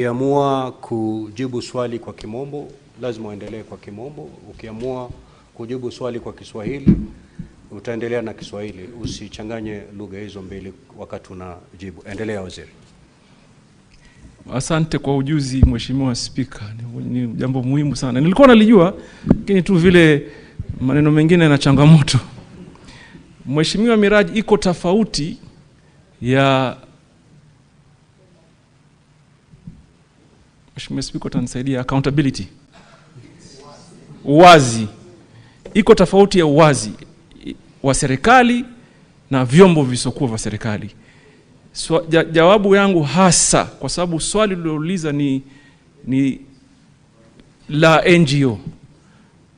Ukiamua kujibu swali kwa Kimombo, lazima uendelee kwa Kimombo. Ukiamua kujibu swali kwa Kiswahili, utaendelea na Kiswahili. Usichanganye lugha hizo mbili wakati unajibu. Endelea waziri. Asante kwa ujuzi Mheshimiwa Spika. Ni jambo muhimu sana. Nilikuwa nalijua, lakini tu vile maneno mengine na changamoto. Mheshimiwa Miraji, iko tofauti ya Mheshimiwa Spika utanisaidia, accountability. Uwazi. Iko tofauti ya uwazi wa serikali na vyombo visokuwa vya serikali. Jawabu yangu hasa, kwa sababu swali lilouliza ni la NGO.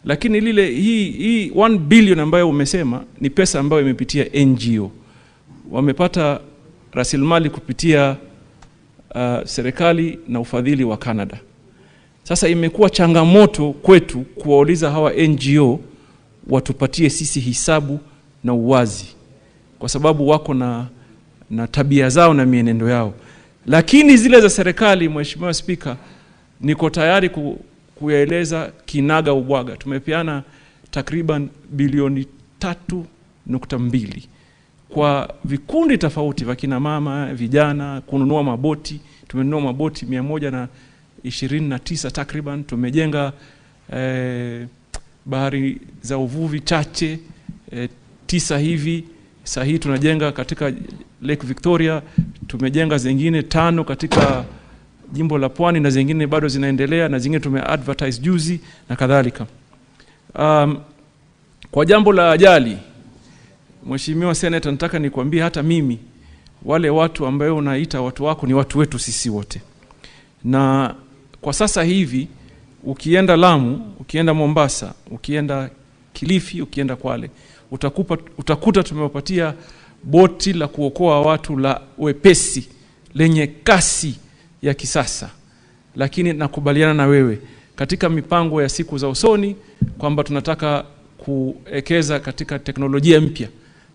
Lakini hii 1 billion ambayo umesema ni pesa ambayo imepitia NGO. Wamepata rasilimali kupitia serikali na ufadhili wa Canada. Sasa imekuwa changamoto kwetu kuwauliza hawa NGO watupatie sisi hisabu na uwazi, kwa sababu wako na tabia zao na mienendo yao. Lakini zile za serikali, Mheshimiwa Spika, niko tayari kuyaeleza kinaga ubwaga. Tumepeana takriban bilioni 3.2 kwa vikundi tofauti vya kina mama, vijana, kununua maboti. Tumenunua maboti 129 takriban. Tumejenga bahari za uvuvi chache 9 hivi. Sasa hii tunajenga katika Lake Victoria. Tumejenga zingine 5 katika jimbo la Pwani, na zingine bado zinaendelea, na zingine tumeadvertise juzi na kadhalika. Kwa jambo la ajali, Mheshimiwa Senator, nataka nikwambie hata mimi wale watu ambao unaita watu wako ni watu wetu sisi wote. Na kwa sasa hivi ukienda Lamu, ukienda Mombasa, ukienda Kilifi, ukienda Kwale, utakuta tumewapatia boti la kuokoa watu la wepesi lenye kasi ya kisasa. Lakini nakubaliana na wewe katika mipango ya siku za usoni kwamba tunataka kuekeza katika teknolojia mpya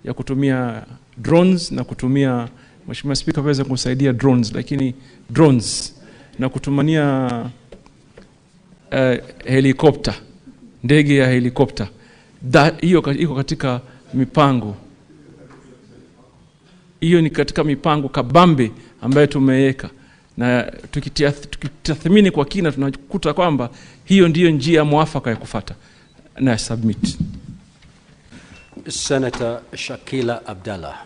ya kutumia drones na kutumia, Mheshimiwa Spika waweza kusaidia drones, lakini drones na kutumania helikopta, ndege ya helikopta. Hiyo iko katika mipango. Hiyo ni katika mipango kabambe ambayo tumeweka, na tukitathmini kwa kina tunakuta kwamba hiyo ndiyo njia mwafaka ya kufuata. Na submit. Senator Shakila Abdallah.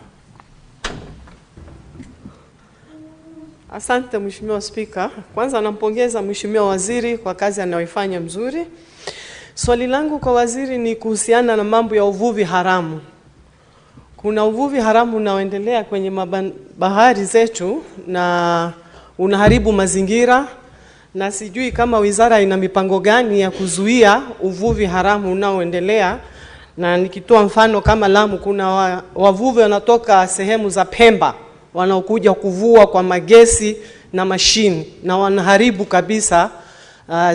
Asante Mheshimiwa Spika. Kwanza nampongeza Mheshimiwa Waziri kwa kazi anayoifanya mzuri. Swali langu kwa waziri ni kuhusiana na mambo ya uvuvi haramu. Kuna uvuvi haramu unaoendelea kwenye bahari zetu na unaharibu mazingira, na sijui kama wizara ina mipango gani ya kuzuia uvuvi haramu unaoendelea. Na nikitoa mfano kama Lamu, kuna wavuvi wanatoka sehemu za Pemba wanaokuja kuvua kwa magesi na mashini, na wanaharibu kabisa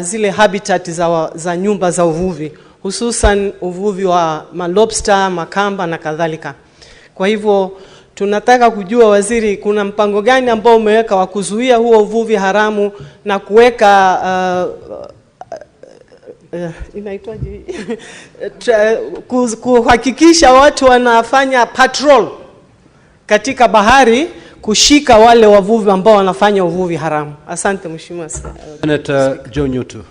zile habitat za nyumba za uvuvi, hususan uvuvi wa lobster, makamba na kadhalika. Kwa hivyo tunataka kujua waziri, kuna mpango gani ambao umeweka wa kuzuia huo uvuvi haramu na kuweka inaitwaje kuhakikisha watu wanafanya patrol katika bahari kushika wale wavuvi ambao wanafanya uvuvi haramu. Asante Mheshimiwa Senator Joho.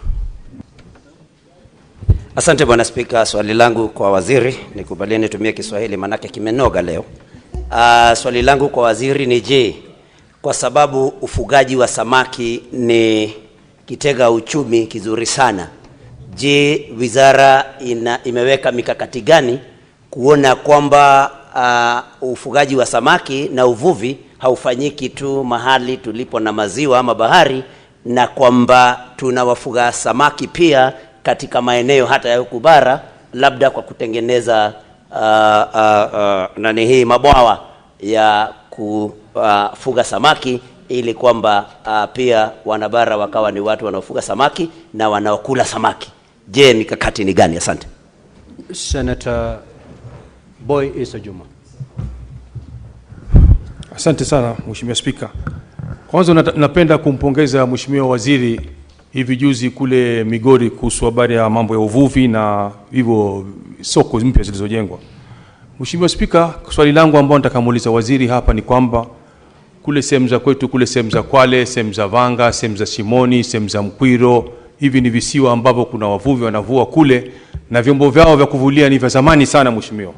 Asante Bwana Spika. Swali langu kwa waziri, nikubalie nitumie Kiswahili manake kimenoga leo. Swali langu kwa waziri ni je, kwa sababu ufugaji wa samaki ni kitega uchumi kizuri sana, je, wizara imeweka mikakati gani kuona kwamba ufugaji wa samaki na uvuvi haufanyiki tu mahali tulipo na maziwa ama bahari, na kwamba tunawafuga samaki pia katika maeneo hata ya huku bara, labda kwa kutengeneza hii mabwawa ya kufuga samaki, ili kwamba pia wanabara wakawa ni watu wanaofuga samaki na wanaokula samaki. Je, mikakati ni gani? Asante. Senator Boy Isa Juma. Asante sana Mheshimiwa Spika. Kwanza napenda kumpongeza Mheshimiwa Waziri hivi juzi kule Migori kuhusu habari ya mambo ya uvuvi na hivyo soko mpya zilizojengwa. Mheshimiwa Spika, swali langu ambalo nitakamuuliza waziri hapa ni kwamba kule sehemu za kwetu, kule sehemu za Kwale, sehemu za Vanga, sehemu za Shimoni, sehemu za Mkwiro, hivi ni visiwa ambavyo kuna wavuvi wanavua kule na vyombo vyao vya kuvulia ni vya zamani sana Mheshimiwa.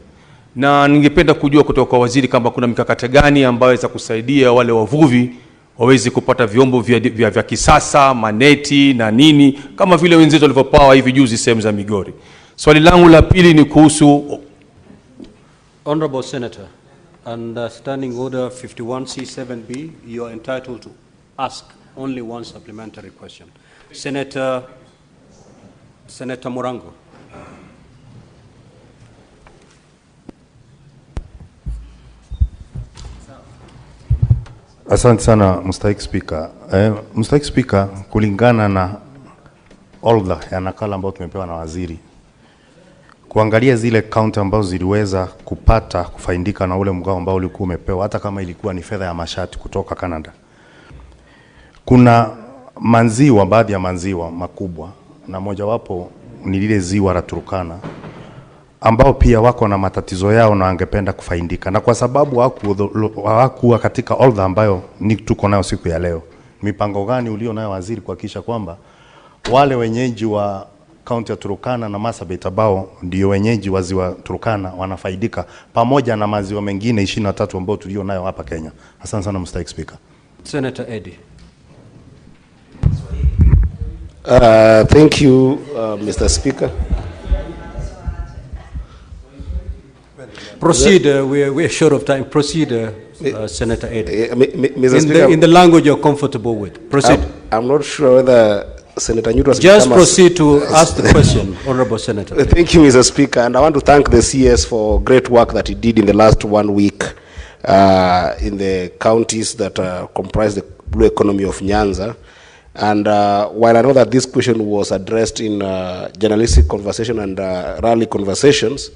Na ningependa kujua kutoka kwa waziri kama kuna mikakati gani ambayo za kusaidia wale wavuvi waweze kupata vyombo vya kisasa, maneti na nini kama vile wenzetu walivyopawa hivi juzi sehemu za Migori. Swali langu la pili ni kuhusu Honorable Senator, under Standing Order 51C7B, you are entitled to ask only one supplementary question. Senator Morango. Asante sana Mstahiki Speaker. Mstahiki Speaker, kulingana na order ya nakala ambayo tumepewa na waziri, kuangalia zile county ambazo ziliweza kupata kufaidika na ule mgao ambao ulikuwa umepewa, hata kama ilikuwa ni fedha ya mashati kutoka Canada. Kuna manziwa, baadhi ya manziwa makubwa, na mojawapo ni lile ziwa la Turkana, ambao pia wako na matatizo yao na wangependa kufaidika. Na kwa sababu hawakuwa katika order ambayo ni tuko nayo siku ya leo, mipango gani ulio nayo waziri kuhakikisha kwamba wale wenyeji wa kaunti ya Turkana na Marsabit ambao ndio wenyeji wa ziwa Turkana wanafaidika pamoja na maziwa mengine 23 ambao tulio nayo hapa Kenya? Asante sana Mr. Speaker. Senator Eddie. Thank you, Mr. Speaker. Proceed, we're short of time. Proceed, Senator Eddie. Mr. Speaker, in the language you're comfortable with. Proceed. I'm not sure whether Senator Newton has just proceed to ask the question, Honorable Senator. Thank you, Mr. Speaker, and I want to thank the CS for great work that he did in the last 1 week in the counties that comprise the blue economy of Nyanza. And while I know that this question was addressed in journalistic conversation and rally conversations,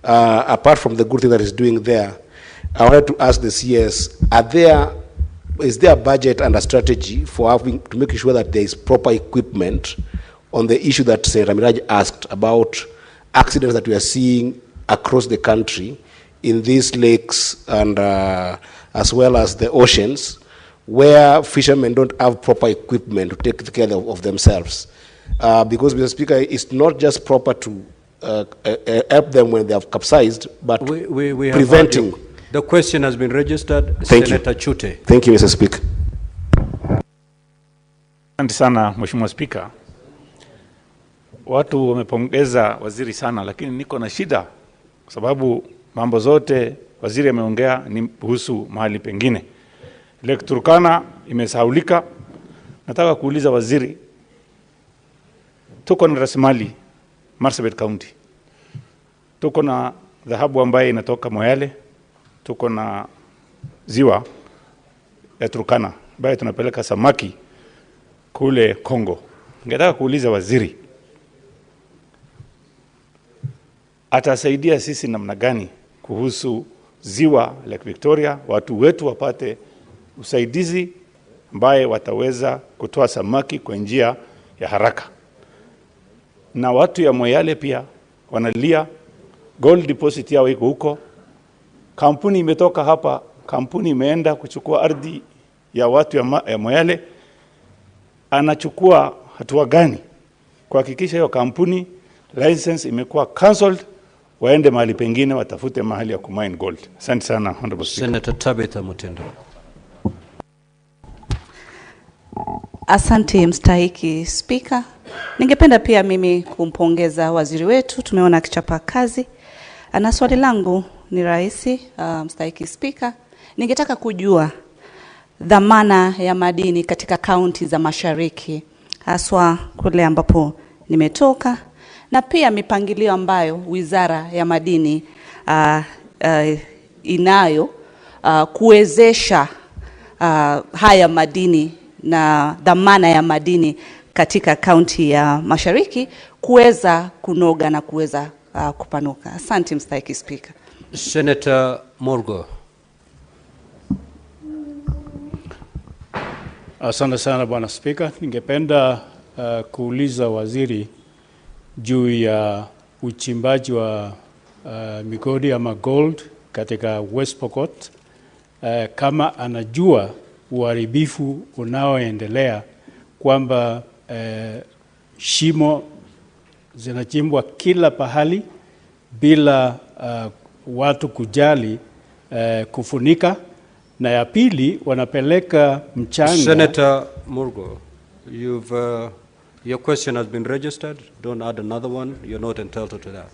apart from the good thing that he's doing there, I wanted to ask the CS, is there a budget and a strategy for having to make sure that there is proper equipment on the issue that Senator Miraj asked about accidents that we are seeing across the country in these lakes and as well as the oceans, where fishermen don't have proper equipment to take care of themselves? Because, Mr. Speaker, it's not just proper to help them when they have capsized, but we preventing. The question has been registered. Thank Senator you. Chute. Thank you, Mr. Speaker. Asante sana Mheshimiwa Speaker. Watu wamepongeza waziri sana, lakini niko na shida kwa sababu mambo zote waziri ameongea ni kuhusu mahali pengine. Lake Turkana imesahaulika. Nataka kuuliza waziri, tuko na rasilimali Marsabit County, tuko na dhahabu ambaye inatoka Moyale, tuko na ziwa ya Turkana ambaye tunapeleka samaki kule Kongo. Ningetaka kuuliza waziri, atasaidia sisi namna gani kuhusu ziwa Lake Victoria, watu wetu wapate usaidizi ambaye wataweza kutoa samaki kwa njia ya haraka. Na watu ya Moyale pia wanalia, gold deposit yao iko huko. Kampuni imetoka hapa, kampuni imeenda kuchukua ardhi ya watu ya Moyale. Anachukua hatua gani kuhakikisha hiyo kampuni license imekuwa cancelled, waende mahali pengine watafute mahali ya kumine gold? Asante sana Honorable Speaker. Senator Tabitha Mutendo. Asante Mstahiki Speaker. Ningependa pia mimi kumpongeza waziri wetu, tumeona akichapa kazi. Ana swali langu ni rahisi, Mstahiki Speaker. Ningetaka kujua dhamana ya madini katika kaunti za Mashariki, haswa kule ambapo nimetoka, na pia mipangilio ambayo Wizara ya Madini inayo kuwezesha haya madini na dhamana ya madini katika kaunti ya Mashariki kuweza kunoga na kuweza kupanuka. Asante Mstahiki Speaker. Senator Morgo. Asante sana Bwana Spika. Ningependa kuuliza waziri juu ya uchimbaji wa migodi ama gold katika West Pokot. Kama anajua uharibifu unaoendelea kwamba shimo zinachimbwa kila pahali bila watu kujali kufunika, na ya pili wanapeleka mchanga. Senator Murgo, your question has been registered. Don't add another one. You're not entitled to that.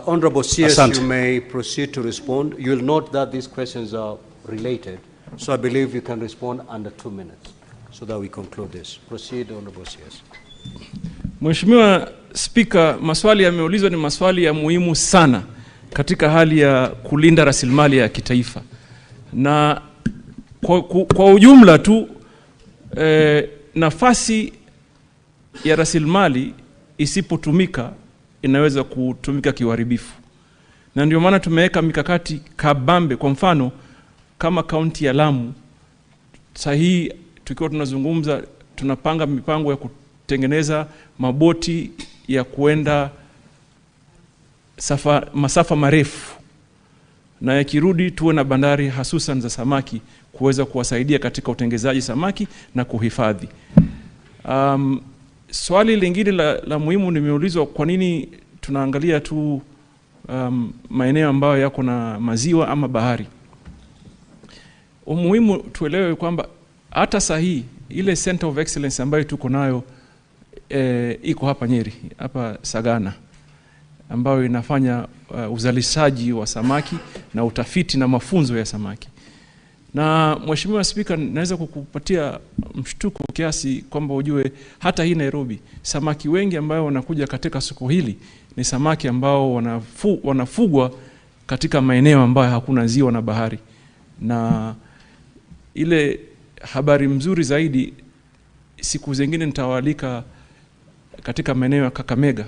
Honorable CS, Asante. you may proceed to respond. You'll note that these questions are related, so I believe you can respond under 2 minutes so that we conclude this. Proceed, Honorable CS. Mheshimiwa Spika, maswali yameulizwa ni maswali ya muhimu sana katika hali ya kulinda rasilimali ya kitaifa. Na kwa ujumla tu nafasi ya rasilimali isipotumika inaweza kutumika kiuharibifu. Na ndio maana tumeweka mikakati kabambe. Kwa mfano kama kaunti ya Lamu, sahihi tukiwa tunazungumza tunapanga mipango ya kutengeneza maboti ya kuenda masafa marefu, na yakirudi tuwe na bandari hasusan za samaki kuweza kuwasaidia katika utengezaji samaki na kuhifadhi. Swali lingine la muhimu nimeulizwa, kwa nini tunaangalia tu maeneo ambayo yako na maziwa ama bahari. Umuhimu tuelewe kwamba hata sahihi ile Center of Excellence ambayo tuko nayo iko hapa Nyeri, hapa Sagana, ambayo inafanya uzalishaji wa samaki na utafiti na mafunzo ya samaki. Na Mheshimiwa Spika, naweza kukupatia mshtuko kiasi kwamba ujue hata hii Nairobi samaki wengi ambao wanakuja katika soko hili ni samaki ambao wanafugwa katika maeneo ambayo hakuna ziwa na bahari. Na ile habari mzuri zaidi, siku zingine nitawaalika katika maeneo ya Kakamega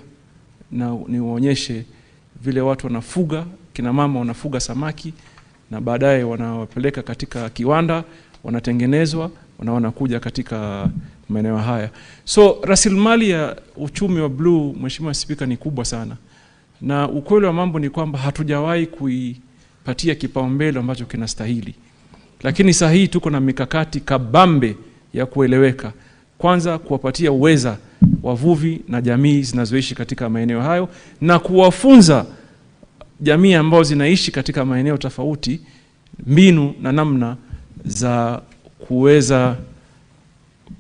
na niwaonyeshe vile watu wanafuga, kina mama wanafuga samaki na baadaye wanawapeleka katika kiwanda, wanatengenezwa, wanakuja katika maeneo haya. So rasilimali ya uchumi wa blue, Mheshimiwa Spika, ni kubwa sana. Na ukweli wa mambo ni kwamba hatujawahi kuipatia kipaumbele ambacho kinastahili. Lakini sahihi tuko na mikakati kabambe ya kueleweka. Kwanza kuwapatia uweza wavuvi na jamii zinazoishi katika maeneo hayo, na kuwafunza jamii ambao zinaishi katika maeneo tofauti mbinu na namna za kuweza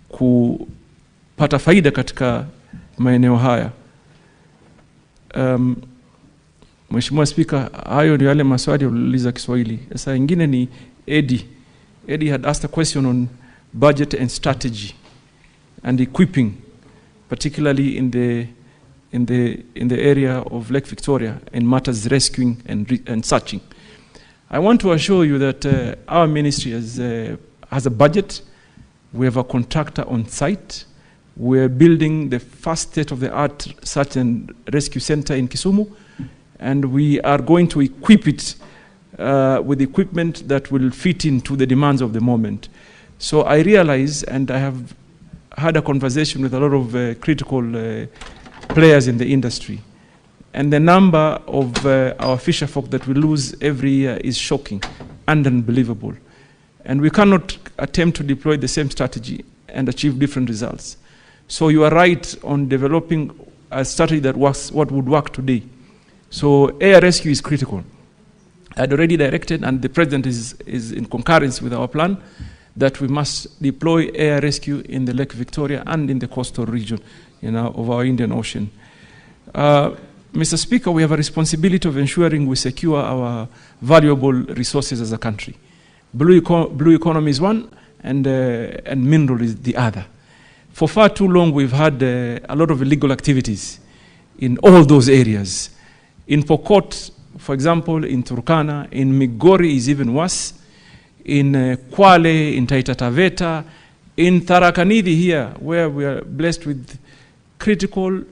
kupata faida katika maeneo haya. Mheshimiwa Spika, hayo ndio yale maswali uliuliza Kiswahili. Sasa ingine ni Eddie had asked a question on budget and strategy and equipping, particularly in the area of Lake Victoria in matters rescuing and searching. I want to assure you that our ministry has a budget. We have a contractor on site. We are building the first state-of-the-art search and rescue center in Kisumu, and we are going to equip it with equipment that will fit into the demands of the moment. So I realize, and I have had a conversation with a lot of critical players in the industry, and the number of our fisher folk that we lose every year is shocking and unbelievable. And we cannot attempt to deploy the same strategy and achieve different results. So you are right on developing a strategy that works, what would work today. So air rescue is critical. I had already directed, and the President is in concurrence with our plan, that we must deploy air rescue in the Lake Victoria and in the coastal region, of our Indian Ocean. Mr. Speaker, we have a responsibility of ensuring we secure our valuable resources as a country. Blue economy is one, and mineral is the other. For far too long, we've had a lot of illegal activities in all those areas. In Pokot, for example, in Turkana, in Migori is even worse. In Kwale, in Taita Taveta, in Tarakanidi here, where we are blessed with critical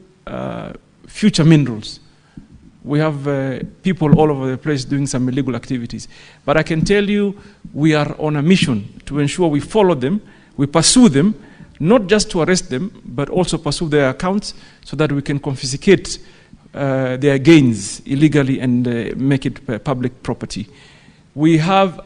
future minerals. We have people all over the place doing some illegal activities. But I can tell you, we are on a mission to ensure we follow them, we pursue them, not just to arrest them, but also pursue their accounts so that we can confiscate their gains illegally and make it public property. We have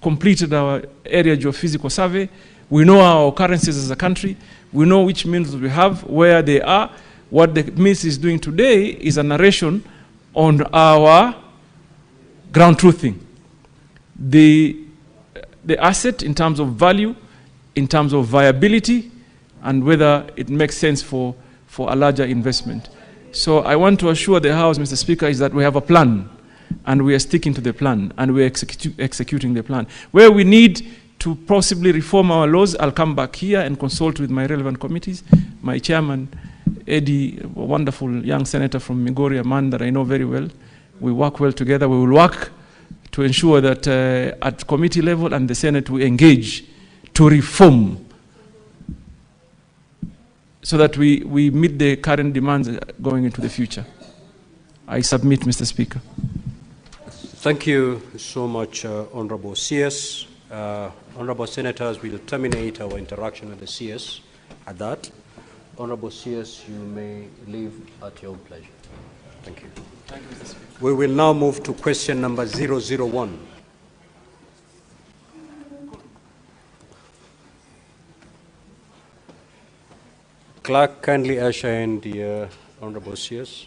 completed our area geophysical survey. We know our occurrences as a country. We know which means we have, where they are. What the ministry is doing today is a narration on our ground truthing. The asset in terms of value, in terms of viability, and whether it makes sense for a larger investment. So I want to assure the House, Mr. Speaker, is that we have a plan, and we are sticking to the plan, and we are executing the plan. Where we need to possibly reform our laws, I'll come back here and consult with my relevant committees. My chairman, Eddie, a wonderful young senator from Migori, a man that I know very well. We work well together. We will work to ensure that at committee level and the Senate we engage to reform so that we meet the current demands going into the future. I submit, Mr. Speaker. Thank you so much, Honorable CS. Honorable Senators, we'll terminate our interaction with the CS at that. Honorable CS, you may leave at your own pleasure. Thank you. Thank you, Mr. Speaker. We will now move to question number 001. Clerk, kindly usher in the Honorable CS.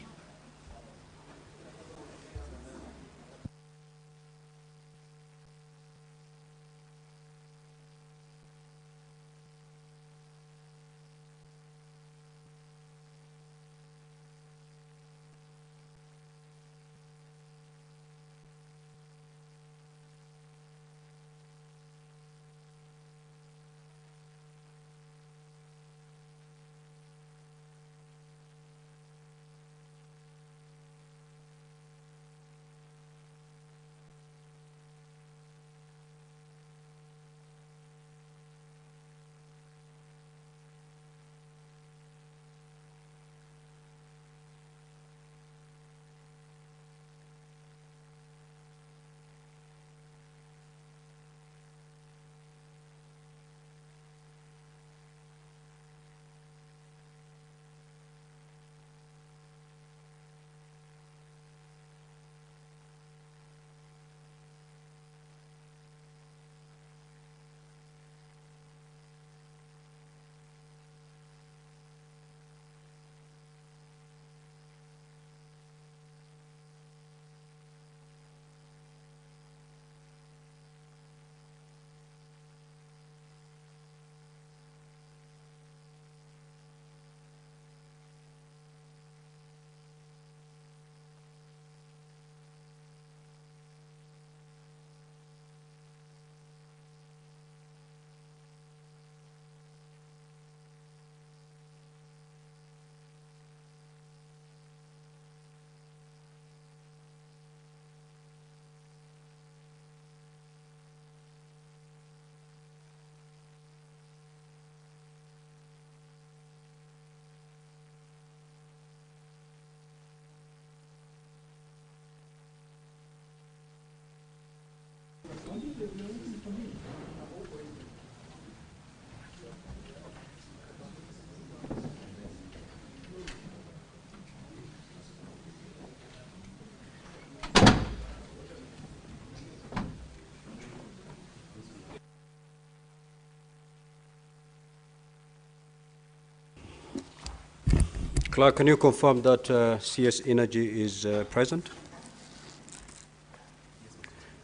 Clerk, can you confirm that CS Energy is present?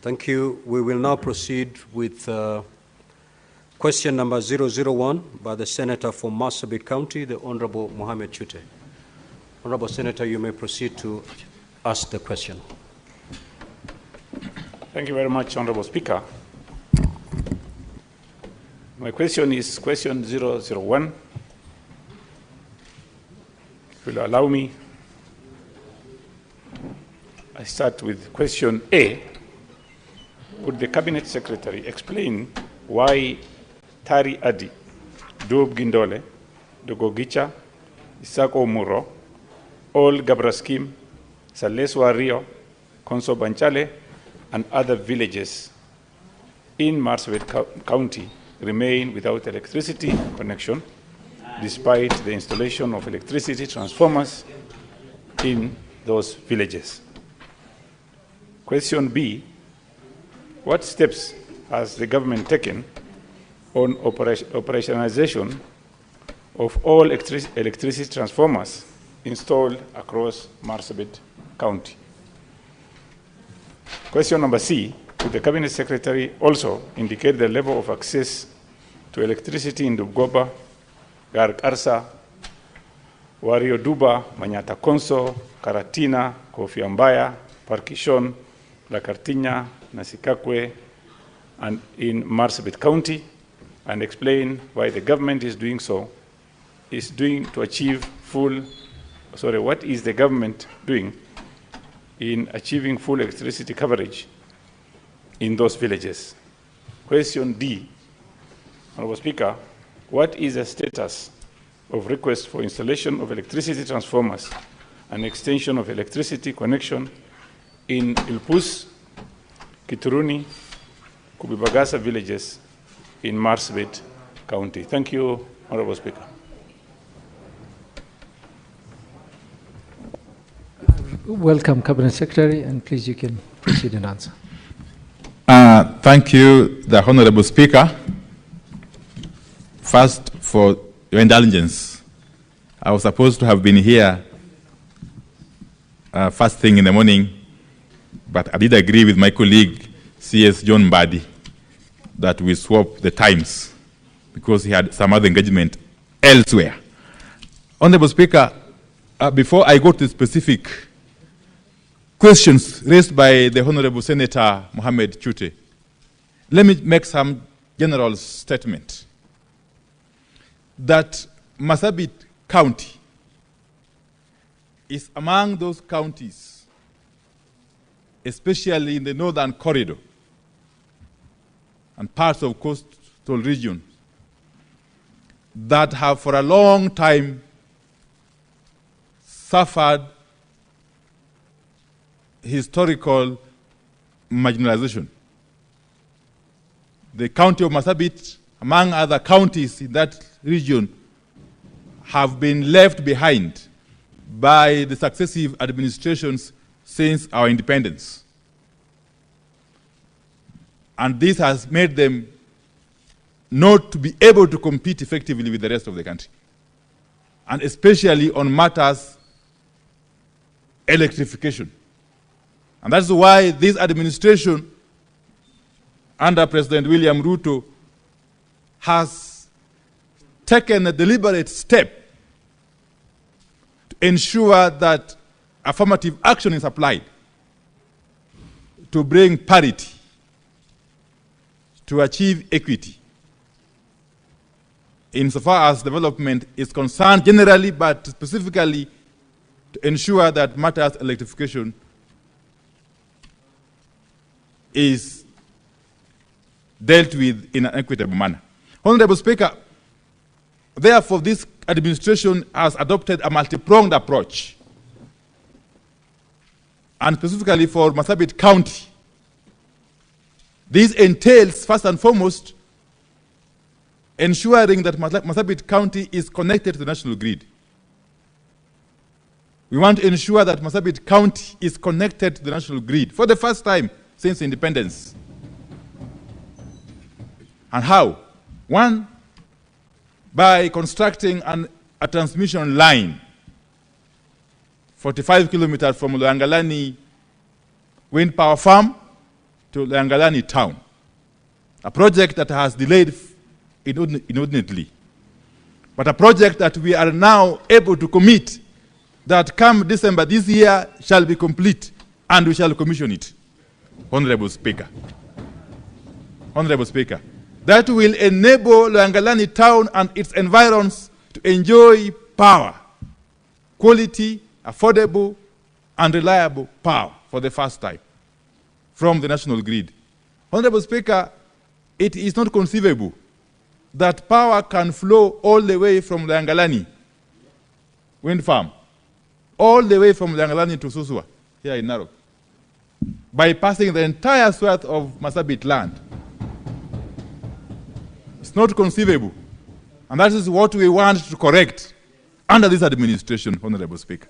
Thank you. We will now proceed with question number 001 by the Senator from Marsabit County, the Honorable Mohamed Chute. Honorable Senator, you may proceed to ask the question. Thank you very much, Honorable Speaker. My question is question 001. If you'll allow me, I start with question A. Would the Cabinet Secretary explain why Tari Adi, Doob Gindole, Dogogicha, Isako Muro, Ol Gabraskim, Saleswa Rio, Konso Banchale, and other villages in Marsabit County remain without electricity connection despite the installation of electricity transformers in those villages. Question B, what steps has the government taken on operationalization of all electricity transformers installed across Marsabit County? Question number C, could the Cabinet Secretary also indicate the level of access to electricity in Dubgoba, Gargarsa, Wario Duba, Manyata Konso, Karatina, Kofiambaya, Parkishon, Lakartinya, Nasikakwe, and in Marsabit County, and explain why the government is doing so, what is the government doing in achieving full electricity coverage in those villages? Question D, Honorable Speaker, what is the status of requests for installation of electricity transformers and extension of electricity connection in Ilpus, Kituruni, Kubibagasa villages in Marsabit County? Thank you, Honorable Speaker. Welcome, Cabinet Secretary, and please you can proceed and answer. Thank you, the Honorable Speaker. First, for your indulgence, I was supposed to have been here first thing in the morning, but I did agree with my colleague, CS John Mbadi, that we swap the times because he had some other engagement elsewhere. Honorable Speaker, before I go to specific questions raised by the Honorable Senator Mohamed Chute, let me make some general statement that Marsabit County is among those counties, especially in the northern corridor and parts of coastal regions, that have for a long time suffered historical marginalization. The county of Marsabit, among other counties in that region, have been left behind by the successive administrations since our independence. And this has made them not to be able to compete effectively with the rest of the country, and especially on matters electrification. And that's why this administration under President William Ruto has taken a deliberate step to ensure that affirmative action is applied to bring parity, to achieve equity, insofar as development is concerned generally, but specifically to ensure that matters electrification is dealt with in an equitable manner. Honorable Speaker, therefore this administration has adopted a multi-pronged approach, and specifically for Marsabit County. This entails, first and foremost, ensuring that Marsabit County is connected to the national grid. We want to ensure that Marsabit County is connected to the national grid for the first time since independence. And how? One, by constructing a transmission line 45 kilometers from Loyangalani wind power farm to Loyangalani town, a project that has delayed inordinately, but a project that we are now able to commit that come December this year shall be complete, and we shall commission it. Honorable Speaker. Honorable Speaker. That will enable Loyangalani town and its environs to enjoy power, quality, affordable, and reliable power for the first time from the national grid. Honorable Speaker, it is not conceivable that power can flow all the way from Loyangalani wind farm, all the way from Loyangalani to Susua, here in Narok, bypassing the entire swath of Marsabit land, It's not conceivable. And that is what we want to correct under this administration, Honorable Speaker.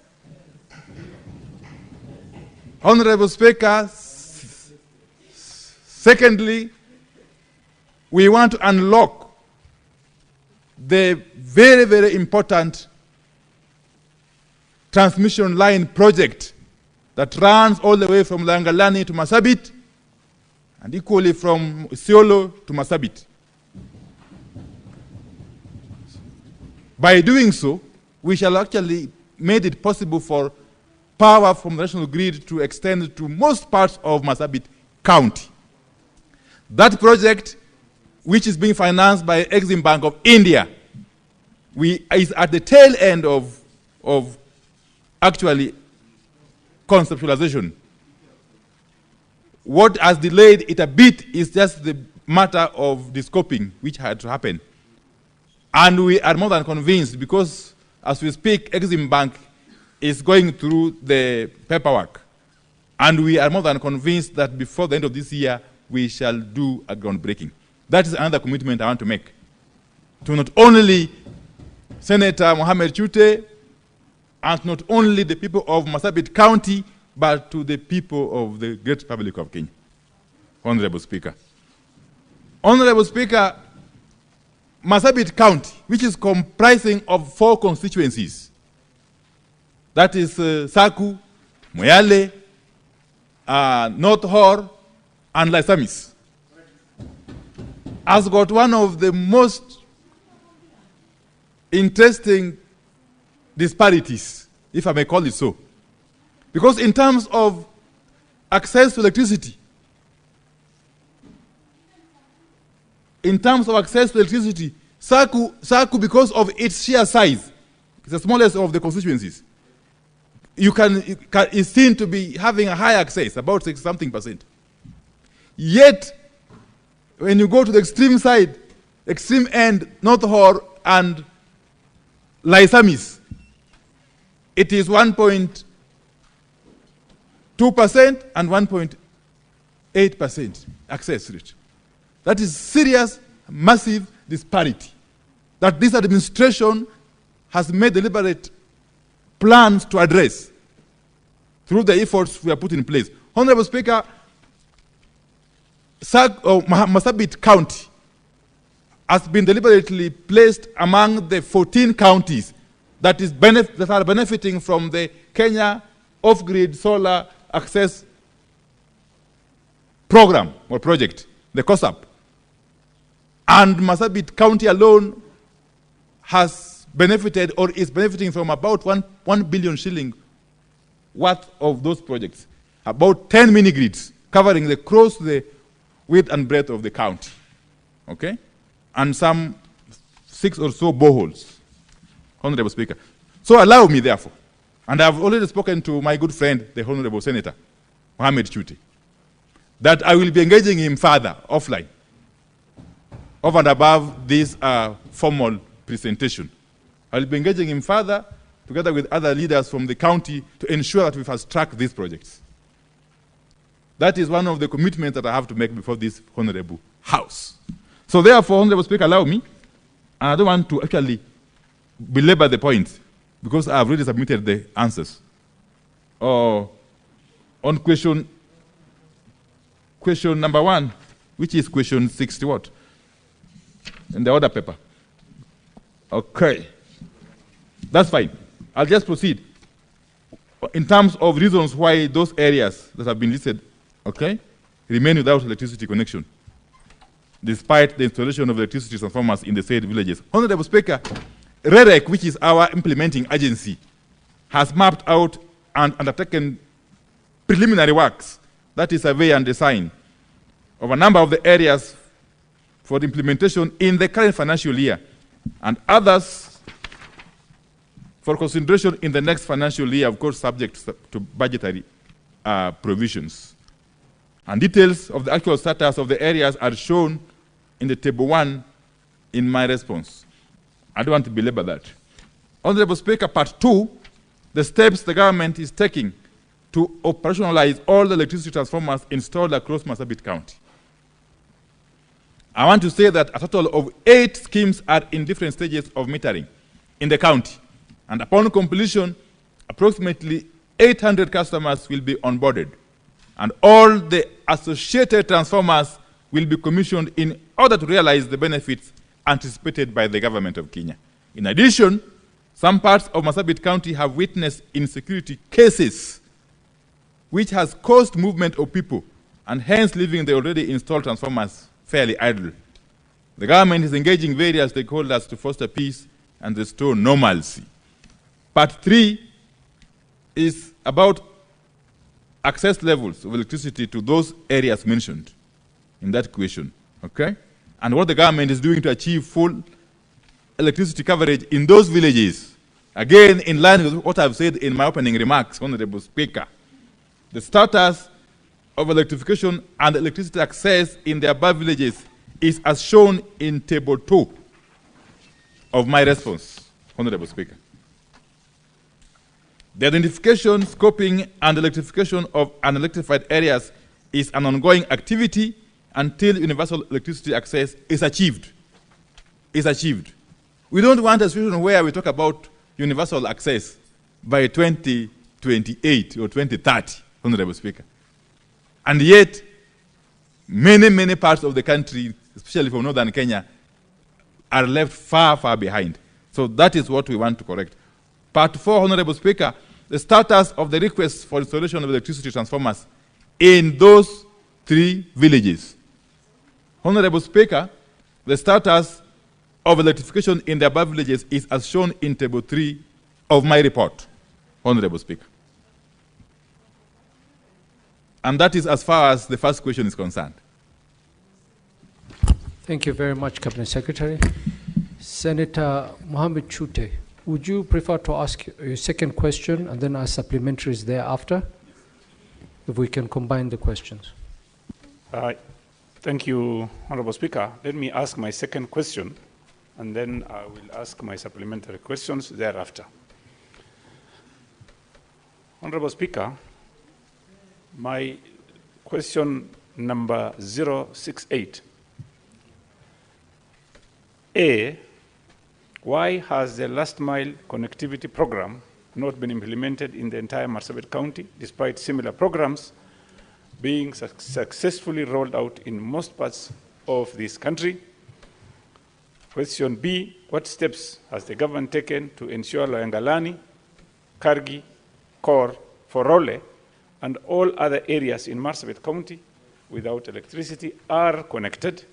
Honorable Speaker, secondly, we want to unlock the very, very important transmission line project that runs all the way from Langalani to Marsabit and equally from Isiolo to Marsabit. By doing so, we shall actually made it possible for power from the national grid to extend to most parts of Marsabit County. That project, which is being financed by Exim Bank of India, is at the tail end of actually conceptualization. What has delayed it a bit is just the matter of the scoping, which had to happen. And we are more than convinced, because as we speak, Exim Bank is going through the paperwork. And we are more than convinced that before the end of this year, we shall do a groundbreaking. That is another commitment I want to make. To not only Senator Mohamed Chute, and not only the people of Marsabit County, but to the people of the Great Republic of Kenya. Honorable Speaker. Honorable Speaker, Marsabit County, which is comprising of 4 constituencies, that is Saku, Moyale, North Hor, and Laisamis, has got one of the most interesting disparities, if I may call it so. Because in terms of access to electricity, Saku, because of its sheer size, it's the smallest of the constituencies, is seen to be having a high access, about 60-something%. Yet, when you go to the extreme side, extreme end, North Hor and Laisamis, it is 1.2% and 1.8% access rate. That is serious, massive disparity that this administration has made deliberate plans to address through the efforts we have put in place. Honorable Speaker, Marsabit County has been deliberately placed among the 14 counties that are benefiting from the Kenya Off-Grid Solar Access Program or project, the COSAP. And Marsabit County alone has benefited or is benefiting from about 1 billion shilling worth of those projects. About 10 mini-grids covering across the width and breadth of the county. Okay? And some 6 or so boreholes. Honorable Speaker. So allow me, therefore, and I have already spoken to my good friend, the Honorable Senator, Mohamed Chute, that I will be engaging him further, offline, over and above this formal presentation. I will be engaging him further, together with other leaders from the county, to ensure that we fast-track these projects. That is one of the commitments that I have to make before this Honorable House. So therefore, Honorable Speaker, allow me, and I don't want to actually belabor the point, because I have already submitted the answers. On question number 1, which is question 60 what? In the order paper. Okay. That's fine. I'll just proceed. In terms of reasons why those areas that have been listed, okay, remain without electricity connection, despite the installation of electricity transformers in the said villages. Honorable Speaker, REREC, which is our implementing agency, has mapped out and undertaken preliminary works, that is survey and design, of a number of the areas for the implementation in the current financial year, and others for consideration in the next financial year, of course, subject to budgetary provisions. And details of the actual status of the areas are shown in the table 1 in my response. I don't want to belabor that. Honorable Speaker, part 2, the steps the government is taking to operationalize all the electricity transformers installed across Marsabit County. I want to say that a total of 8 schemes are in different stages of metering in the county. And upon completion, approximately 800 customers will be onboarded. And all the associated transformers will be commissioned in order to realize the benefits anticipated by the government of Kenya. In addition, some parts of Marsabit County have witnessed insecurity cases, which has caused movement of people and hence leaving the already installed transformers fairly idle. The government is engaging various stakeholders to foster peace and restore normalcy. Part 3 is about access levels of electricity to those areas mentioned in that question, okay? And what the government is doing to achieve full electricity coverage in those villages. Again, in line with what I've said in my opening remarks, Honorable Speaker, the status of electrification and electricity access in the above villages is as shown in Table 2 of my response, Honorable Speaker. The identification, scoping, and electrification of unelectrified areas is an ongoing activity until universal electricity access is achieved. We don't want a situation where we talk about universal access by 2028 or 2030, Honorable Speaker. And yet, many parts of the country, especially from northern Kenya, are left far behind. So that is what we want to correct. Part 4, Honorable Speaker, the status of the request for installation of electricity transformers in those 3 villages. Honorable Speaker, the status of electrification in the above villages is as shown in Table 3 of my report, Honorable Speaker. And that is as far as the first question is concerned. Thank you very much, Cabinet Secretary. Senator Mohammed Chute, would you prefer to ask your second question and then ask supplementaries thereafter? If we can combine the questions. Thank you, Honorable Speaker. Let me ask my second question, and then I will ask my supplementary questions thereafter. Honorable Speaker, my question number 068. A, why has the last mile connectivity program not been implemented in the entire Marsabit County, despite similar programs being successfully rolled out in most parts of this country? Question B, what steps has the government taken to ensure Loyangalani, Kargi, Kor, Forole, and all other areas in Marsabit County without electricity are connected?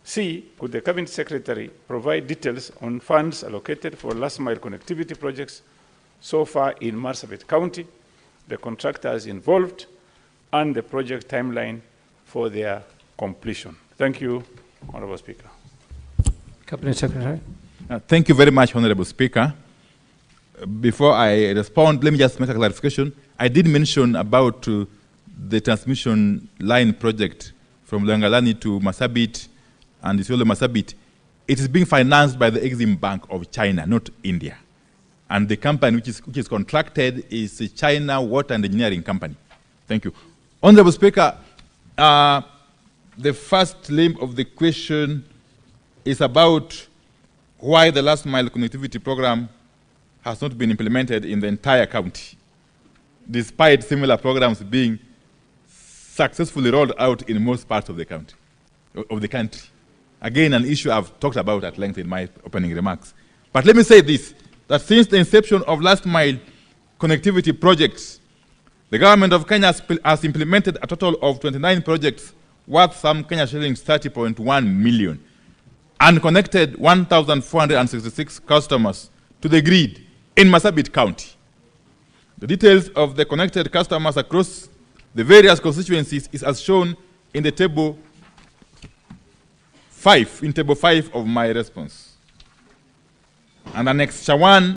C, could the Cabinet Secretary provide details on funds allocated for last mile connectivity projects so far in Marsabit County, the contractors involved, and the project timeline for their completion? Thank you, Honorable Speaker. Cabinet Secretary. Thank you very much, Honorable Speaker. Before I respond, let me just make a clarification. I did mention about the transmission line project from Loyangalani to Marsabit and Isiolo Marsabit. It is being financed by the Exim Bank of China, not India. And the company which is contracted is the China Water and Engineering Company. Thank you. Honorable Speaker, the first limb of the question is about why the last mile connectivity program has not been implemented in the entire county, despite similar programs being successfully rolled out in most parts of the country. Again, an issue I've talked about at length in my opening remarks. But let me say this, that since the inception of last mile connectivity projects, the government of Kenya has implemented a total of 29 projects worth some Kenya shillings 30.1 million and connected 1,466 customers to the grid in Marsabit County. The details of the connected customers across the various constituencies is as shown in the table 5, of my response. And Annex 1